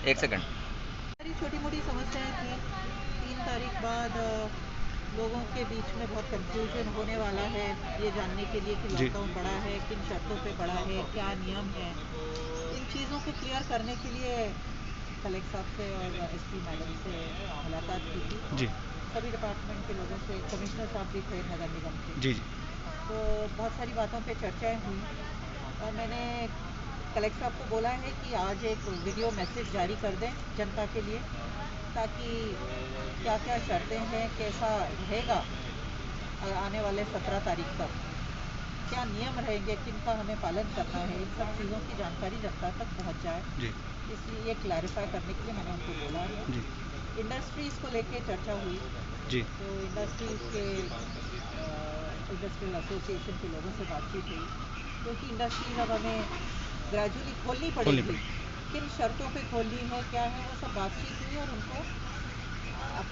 एक सेकंड। सारी छोटी मोटी समस्याएं थी। 3 तारीख बाद लोगों के बीच में बहुत कंफ्यूजन होने वाला है ये जानने के लिए कि जी लॉकडाउन बढ़ा है, किन शर्तों पे बढ़ा है, क्या नियम है। इन चीज़ों को क्लियर करने के लिए कलेक्टर साहब से और एसपी मैडम से मुलाकात की थी। जी सभी डिपार्टमेंट के लोगों से, कमिश्नर साहब भी थे नगर निगम के। जी जी तो बहुत सारी बातों पे चर्चाएं हुई और मैंने कलेक्टर साहब को बोला है कि आज एक वीडियो मैसेज जारी कर दें जनता के लिए, ताकि क्या क्या शर्तें हैं, कैसा रहेगा आने वाले 17 तारीख तक, क्या नियम रहेंगे, किन का हमें पालन करना है, इन सब चीज़ों की जानकारी जनता तक पहुंच जाए। जी इसलिए ये क्लैरिफाई करने के लिए मैंने उनको बोला है। जी इंडस्ट्रीज़ को लेके चर्चा हुई, जी तो इंडस्ट्रीज़ के इंडस्ट्रियल एसोसिएशन के लोगों से बातचीत हुई, क्योंकि इंडस्ट्रीज अब हमें ग्रेजुअली खोलनी खोलनी पड़ेगी। पड़ेगी। किन शर्तों पे खोलनी है, क्या है, वो सब बातचीत हुई और उनको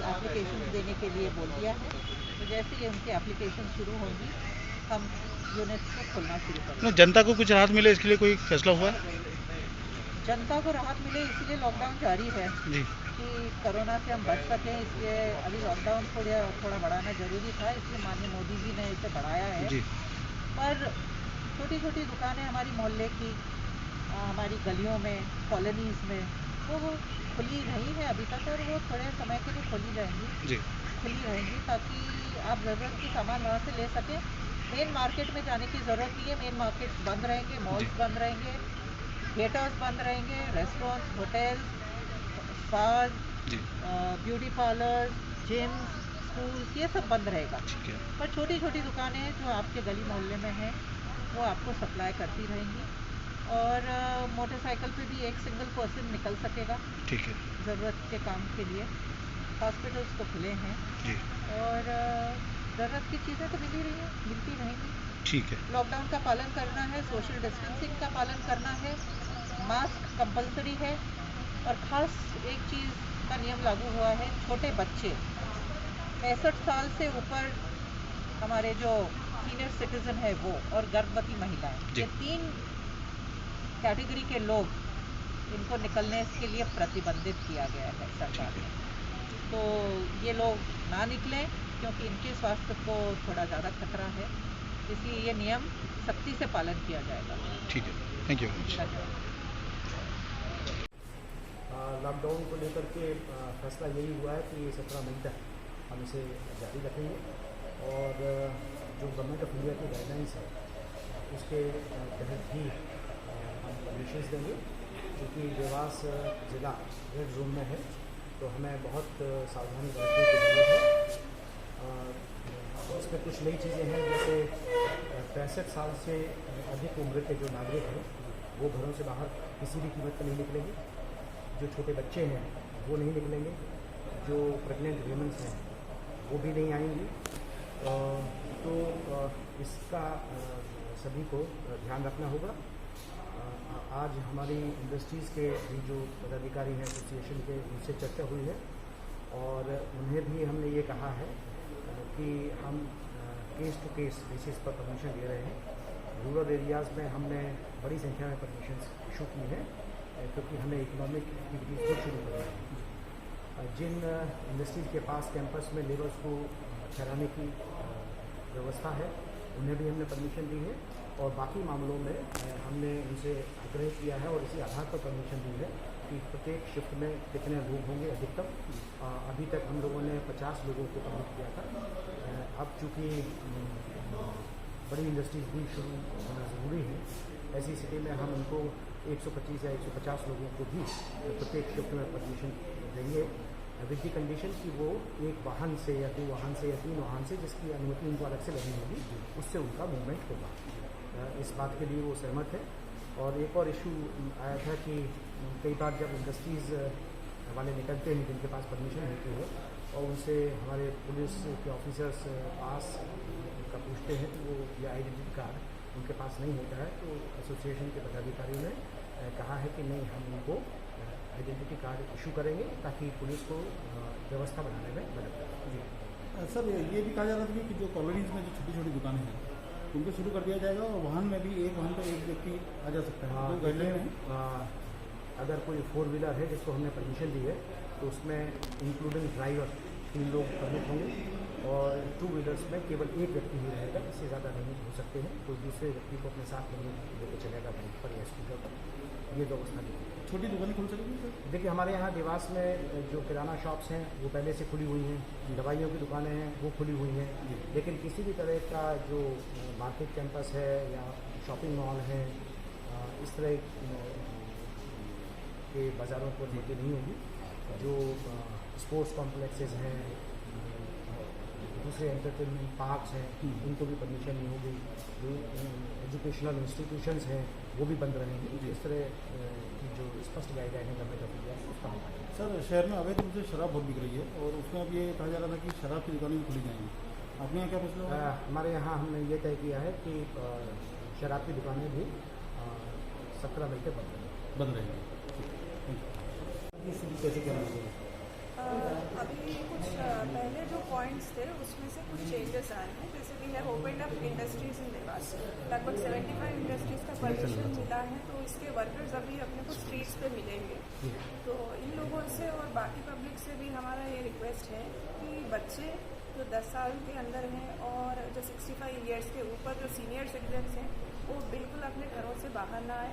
एप्लीकेशन देने के लिए बोल दिया है। तो जैसे ही उनकी एप्लीकेशन शुरू होंगी, हम यूनिट्स को खोलना शुरू नहीं, करेंगे। जनता को कुछ राहत मिले इसके लिए कोई फैसला हुआ है? जनता को राहत मिले इसीलिए लॉकडाउन जारी है जी कि कोरोना से हम बच सकें। इसलिए अभी लॉकडाउन थोड़ा बढ़ाना ज़रूरी था, इसलिए माननीय मोदी जी ने इसे बढ़ाया है। जी पर छोटी छोटी दुकानें हमारी मोहल्ले की, हमारी गलियों में, कॉलोनीज़ में, वो खुली नहीं है अभी तक और वो थोड़े समय के लिए खोली जाएंगी, जी खुली रहेंगी, ताकि आप ज़रूरत की सामान वहाँ से ले सकें। मेन मार्केट में जाने की ज़रूरत नहीं है। मेन मार्केट्स बंद रहेंगे, जी मॉल्स बंद रहेंगे, थिएटर्स बंद रहेंगे, रेस्टोरेंट्स, होटल्स, स्पाज, जी ब्यूटी पार्लर्स, जिम्स, स्कूल्स, ये सब बंद रहेगा। ठीक है। पर छोटी छोटी दुकानें जो आपके गली मोहल्ले में हैं, वो आपको सप्लाई करती रहेंगी। और मोटरसाइकिल पे भी एक सिंगल पर्सन निकल सकेगा ठीक है। ज़रूरत के काम के लिए। हॉस्पिटल्स तो खुले हैं जी और ज़रूरत की चीज़ें तो मिल ही रही हैं, मिलती रहेंगी। ठीक है। लॉकडाउन का पालन करना है, सोशल डिस्टेंसिंग का पालन करना है, मास्क कंपलसरी है। और ख़ास एक चीज़ का नियम लागू हुआ है, छोटे बच्चे 65 साल से ऊपर, हमारे जो सीनियर सिटीज़न है वो, और गर्भवती महिलाएं, जी ये 3 कैटेगरी के लोग, इनको निकलने के लिए प्रतिबंधित किया गया है ठीक सरकार है। ने। तो ये लोग ना निकलें, क्योंकि इनके स्वास्थ्य को थोड़ा ज़्यादा खतरा है। इसलिए ये नियम सख्ती से पालन किया जाएगा। ठीक है। Thank you very much. धन्यवाद। लॉकडाउन को लेकर के फैसला यही हुआ है कि 17 मई तक हम इसे जारी रखेंगे और जो गवर्नमेंट ऑफ इंडिया की गाइडलाइंस है उसके तहत ही हम परमिशंस देंगे। क्योंकि देवास ज़िला रेड जोन में है, तो हमें बहुत सावधानी बरतने की ज़रूरत है। इसमें कुछ नई चीज़ें हैं, जैसे 65 साल से अधिक उम्र के जो नागरिक हैं वो घरों से बाहर किसी भी कीमत पर नहीं निकलेंगे। जो छोटे बच्चे हैं वो नहीं निकलेंगे, जो प्रेग्नेंट वीमेंस हैं वो भी नहीं आएंगी। तो इसका सभी को ध्यान रखना होगा। आज हमारी इंडस्ट्रीज़ के भी जो पदाधिकारी हैं एसोसिएशन के, उनसे चर्चा हुई है और उन्हें भी हमने ये कहा है कि हम केस टू केस बेसिस पर परमिशन दे रहे हैं। रूरल एरियाज़ में हमने बड़ी संख्या में परमिशन इशू की है, क्योंकि हमें इकोनॉमिक एक्टिविटीज़ भी शुरू करनी है। जिन इंडस्ट्रीज़ के पास कैंपस में लेबर्स को ठहराने की व्यवस्था है, उन्हें भी हमने परमिशन दी है और बाकी मामलों में हमने उनसे आग्रह किया है और इसी आधार पर परमिशन दी है कि प्रत्येक शिफ्ट में कितने लोग होंगे अधिकतम। अभी तक हम लोगों ने 50 लोगों को परमिट किया था। अब चूँकि बड़ी इंडस्ट्रीज भी शुरू होना ज़रूरी है, ऐसी स्थिति में हम उनको 125 या 150 लोगों को भी प्रत्येक शिफ्ट में परमिशन देंगे, विद दी कंडीशन कि वो एक वाहन से या 2 वाहन से या 3 वाहन से, जिसकी अनुमति उनको अलग से लेनी होगी, उससे उनका मूवमेंट होगा। इस बात के लिए वो सहमत है। और एक और इशू आया था कि कई बार जब इंडस्ट्रीज़ वाले निकलते हैं जिनके पास परमिशन होती है और उनसे हमारे पुलिस के ऑफिसर्स पास का पूछते हैं तो वो या आइडेंटिटी कार्ड उनके पास नहीं होता है, तो एसोसिएशन के पदाधिकारियों ने कहा है कि नहीं, हम उनको आइडेंटिटी कार्ड इशू करेंगे ताकि पुलिस को व्यवस्था बनाने में मदद करें। जी सर, ये भी कहा जा रहा था कि जो कॉलोनीज़ में जो छोटी छोटी दुकानें हैं उनको शुरू कर दिया जाएगा और वाहन में भी एक वाहन पर एक व्यक्ति आ जा सकता है, तो गाइडलाइन है। अगर कोई 4 व्हीलर है जिसको हमने परमिशन दी है तो उसमें इंक्लूडिंग ड्राइवर 3 लोग परमिट होंगे और 2 व्हीलर्स में केवल एक व्यक्ति ही रहेगा, इससे ज़्यादा नहीं हो सकते हैं। कोई दूसरे व्यक्ति को अपने साथ नहीं लेकर चलेगा बाइक पर या स्कूटर पर, ये व्यवस्था नहीं है। छोटी दुकानें खुल सकेंगी सर? देखिए हमारे यहाँ देवास में जो किराना शॉप्स हैं वो पहले से खुली हुई हैं, दवाइयों की दुकानें हैं वो खुली हुई हैं, लेकिन किसी भी तरह का जो मार्केट कैंपस है या शॉपिंग मॉल है इस तरह के बाज़ारों पर नीति नहीं होगी। जो स्पोर्ट्स कॉम्प्लेक्सेस हैं, दूसरे एंटरटेनमेंट पार्क्स हैं, उनको भी परमिशन नहीं होगी। जो एजुकेशनल इंस्टीट्यूशंस हैं वो भी बंद रहेंगे। इस तरह की जो स्पष्ट गाइडलाइन है गवर्नमेंट ऑफ इंडिया उसका हम पाएंगे। सर शहर में अवैध रूप से शराब बहुत बिक रही है और उसमें अब ये कहा जा रहा था कि शराब की दुकानें भी खुली जाएंगी, आपने यहाँ क्या फैसला हुआ? हमारे यहाँ हमने ये तय किया है कि शराब की दुकानें भी 17 मई के बंद रहेंगी। कैसे क्या होगा? अभी कुछ पहले जो पॉइंट्स थे उसमें से कुछ चेंजेस आए हैं। जैसे we have opened up industries in Dewas, लगभग 75 इंडस्ट्रीज का परमिशन मिला है, तो इसके वर्कर्स अभी अपने को स्ट्रीट्स पे मिलेंगे। तो इन लोगों से और बाकी पब्लिक से भी हमारा ये रिक्वेस्ट है कि बच्चे जो 10 साल के अंदर हैं और जो 65 ईयर्स के ऊपर जो सीनियर सिटीजन्स हैं वो बिल्कुल अपने घरों से बाहर ना आए,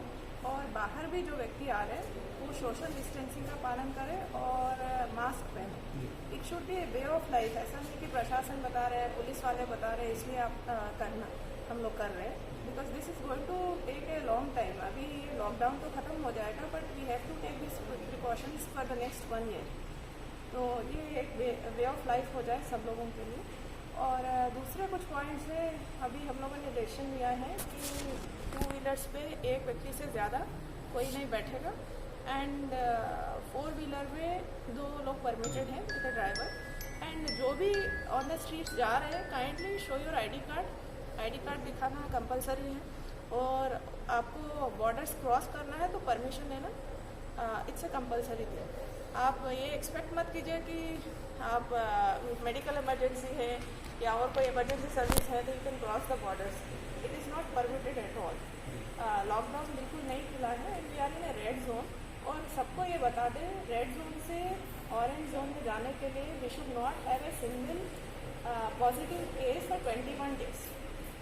और बाहर भी जो व्यक्ति आ रहे हैं वो सोशल डिस्टेंसिंग का पालन करें और मास्क पहने। It should be A way of life. ऐसा नहीं कि प्रशासन बता रहे हैं, पुलिस वाले बता रहे हैं इसलिए आप करना, हम लोग कर रहे हैं, because this is going to take a long time. अभी लॉकडाउन तो ख़त्म हो जाएगा, but we have to take this precautions for the next 1 year. तो ये एक वे ऑफ लाइफ हो जाए सब लोगों के लिए। और दूसरे कुछ पॉइंट्स है, अभी हम लोगों ने डिसीजन लिया है कि 2 व्हीलर्स पे एक व्यक्ति से ज़्यादा कोई नहीं बैठेगा, एंड 4 व्हीलर में 2 लोग परमिटेड हैं विद द ड्राइवर। एंड जो भी ऑन द स्ट्रीट्स जा रहे हैं kindly show your ID card दिखाना कंपलसरी है, और आपको बॉर्डर्स क्रॉस करना है तो परमिशन लेना इट्स ए कंपलसरी थिंग। आप ये एक्सपेक्ट मत कीजिए कि आप मेडिकल इमरजेंसी है या और कोई इमरजेंसी सर्विस है तो you can cross the borders. It is not permitted at all. Lockdown बिल्कुल नहीं खुला है and we are in a red zone, और सबको ये बता दें रेड जोन से ऑरेंज जोन में जाने के लिए we should not have a single positive case for 21 days.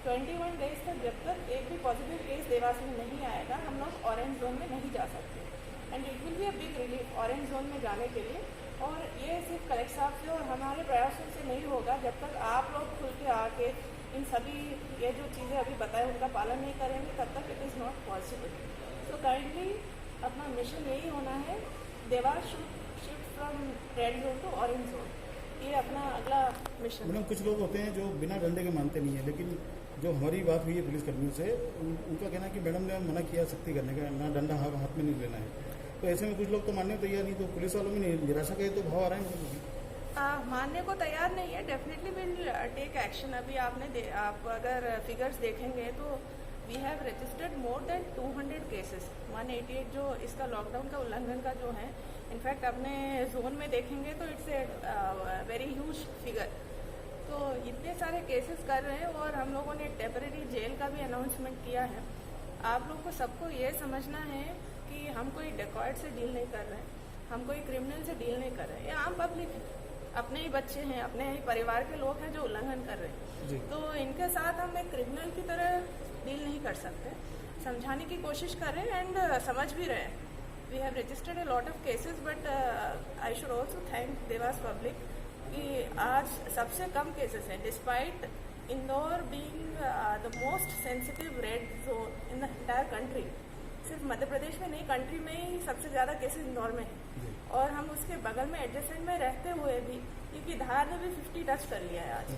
21 days तक जब तक एक भी पॉजिटिव केस देवास में नहीं आएगा हम लोग ऑरेंज जोन में नहीं जा सकते। And it will be a big relief orange zone में जाने के लिए। और ये सिर्फ कलेक्टर साहब से और हमारे प्रयासों से नहीं होगा, जब तक आप लोग खुल के आके इन सभी ये जो चीज़ें अभी बताए उनका पालन नहीं करेंगे तब तक it is not possible. So kindly अपना मिशन यही होना है, Dewas should shift from red zone to orange zone, ये अपना अगला मिशन। मैडम कुछ लोग होते हैं जो बिना डंडे के मानते नहीं है, लेकिन जो हमारी बात हुई है पुलिस कर्मियों से उनका कहना है कि मैडम ने मना किया सख्ती करने का, ना डंडा हाथ में नहीं लेना है। तो ऐसे में कुछ लोग तो मानने तैयार नहीं, तो पुलिस वालों में निराशा का तो भाव आ रहा है। मानने को तैयार नहीं है, डेफिनेटली विल टेक एक्शन। अभी आप अगर फिगर्स देखेंगे तो we have registered more than 200 cases, 188 जो इसका लॉकडाउन का उल्लंघन का जो है। इनफैक्ट अपने जोन में देखेंगे तो it's a very huge figure. तो इतने सारे केसेस कर रहे हैं, और हम लोगों ने टेम्परेरी जेल का भी अनाउंसमेंट किया है। आप लोग को सबको ये समझना है कि हम कोई डेकॉइट से डील नहीं कर रहे हैं, हम कोई क्रिमिनल से डील नहीं कर रहे हैं। ये आम पब्लिक है, अपने ही बच्चे हैं, अपने ही परिवार के लोग हैं जो उल्लंघन कर रहे हैं। तो इनके साथ हम एक क्रिमिनल की तरह डील नहीं कर सकते। समझाने की कोशिश कर रहे हैं एंड समझ भी रहे हैं। We have registered a lot of cases, but I should also thank Dewas public कि आज सबसे कम केसेस हैं, despite Indore being the most sensitive red zone in the entire country. सिर्फ मध्य प्रदेश में नहीं, कंट्री में ही सबसे ज़्यादा केसेस इंदौर में हैं, और हम उसके बगल में एडजेसेंट में रहते हुए भी, क्योंकि धार ने भी 50 टच कर लिया है आज,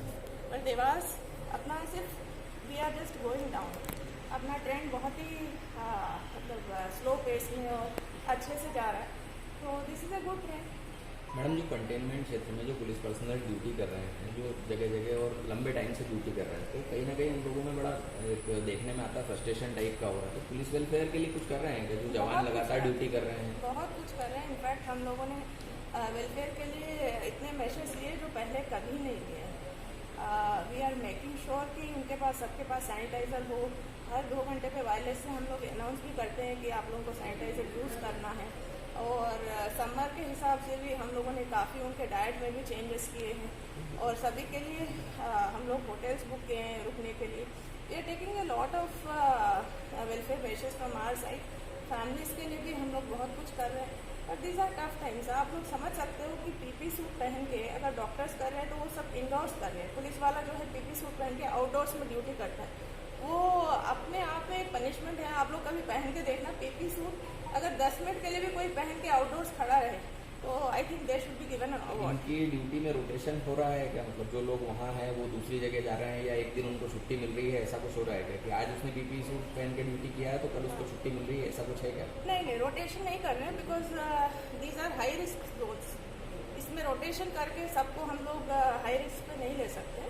पर देवास अपना सिर्फ we are just going down. अपना ट्रेंड बहुत ही मतलब स्लो पेस में और अच्छे से जा रहा है, तो this is a good trend. Madam जो कंटेनमेंट क्षेत्र में जो पुलिस पर्सनल ड्यूटी कर रहे हैं, जो जगह जगह और लंबे टाइम से ड्यूटी कर रहे हैं, तो कहीं ना कहीं उन लोगों में बड़ा एक देखने में आता है फ्रस्ट्रेशन टाइप का हो रहा है। तो पुलिस वेलफेयर के लिए कुछ कर रहे हैं क्या, जो जवान लगातार ड्यूटी कर रहे हैं? बहुत कुछ कर रहे हैं। इनफैक्ट हम लोगों ने वेलफेयर के लिए इतने मेजर्स लिए जो पहले कभी नहीं लिए। वी आर मेकिंग श्योर कि उनके पास सबके पास सैनिटाइज़र हो। हर 2 घंटे पे वायरलेस से हम लोग अनाउंस भी करते हैं कि आप लोगों को सैनिटाइज़र यूज़ करना है। समर के हिसाब से भी हम लोगों ने काफ़ी उनके डाइट में भी चेंजेस किए हैं और सभी के लिए हम लोग होटल्स बुक किए हैं रुकने के लिए. We are taking a lot of welfare measures from our side. Families के लिए भी हम लोग बहुत कुछ कर रहे हैं. But these are tough times. आप लोग समझ सकते हो कि पीपी सूट पहन के अगर डॉक्टर्स कर रहे हैं तो वो सब इंडोर्स कर रहे हैं. पुलिस वाला जो है पीपी सूट पहन के आउटडोर्स में ड्यूटी करता है. वो अपने आप में एक पनिशमेंट है. आप लोग कभी पहन के देखना पीपी सूट अगर 10 मिनट के लिए भी कोई पहन के आउटडोर्स खड़ा रहे तो I think they should be given an award. उनकी ड्यूटी में रोटेशन हो रहा है क्या? मतलब जो लोग वहाँ हैं वो दूसरी जगह जा रहे हैं या एक दिन उनको छुट्टी मिल रही है, ऐसा कुछ हो रहा है क्या कि आज उसने पीपी सूट पहन के ड्यूटी किया है तो कल उसको छुट्टी मिल रही है, ऐसा कुछ है क्या? नहीं, रोटेशन नहीं कर रहे हैं because these are high risk zones. इसमें रोटेशन करके सबको हम लोग हाई रिस्क पे नहीं ले सकते.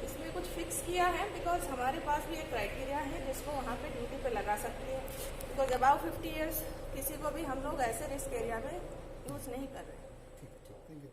इसमें कुछ फिक्स किया है बिकॉज हमारे पास भी एक क्राइटेरिया है जिसको वहाँ पे ड्यूटी पे लगा सकते हैं. बिकॉज अबाउ 50 ईयर्स किसी को भी हम लोग ऐसे रिस्क एरिया में यूज़ नहीं कर रहे. ठीक है, थैंक यू.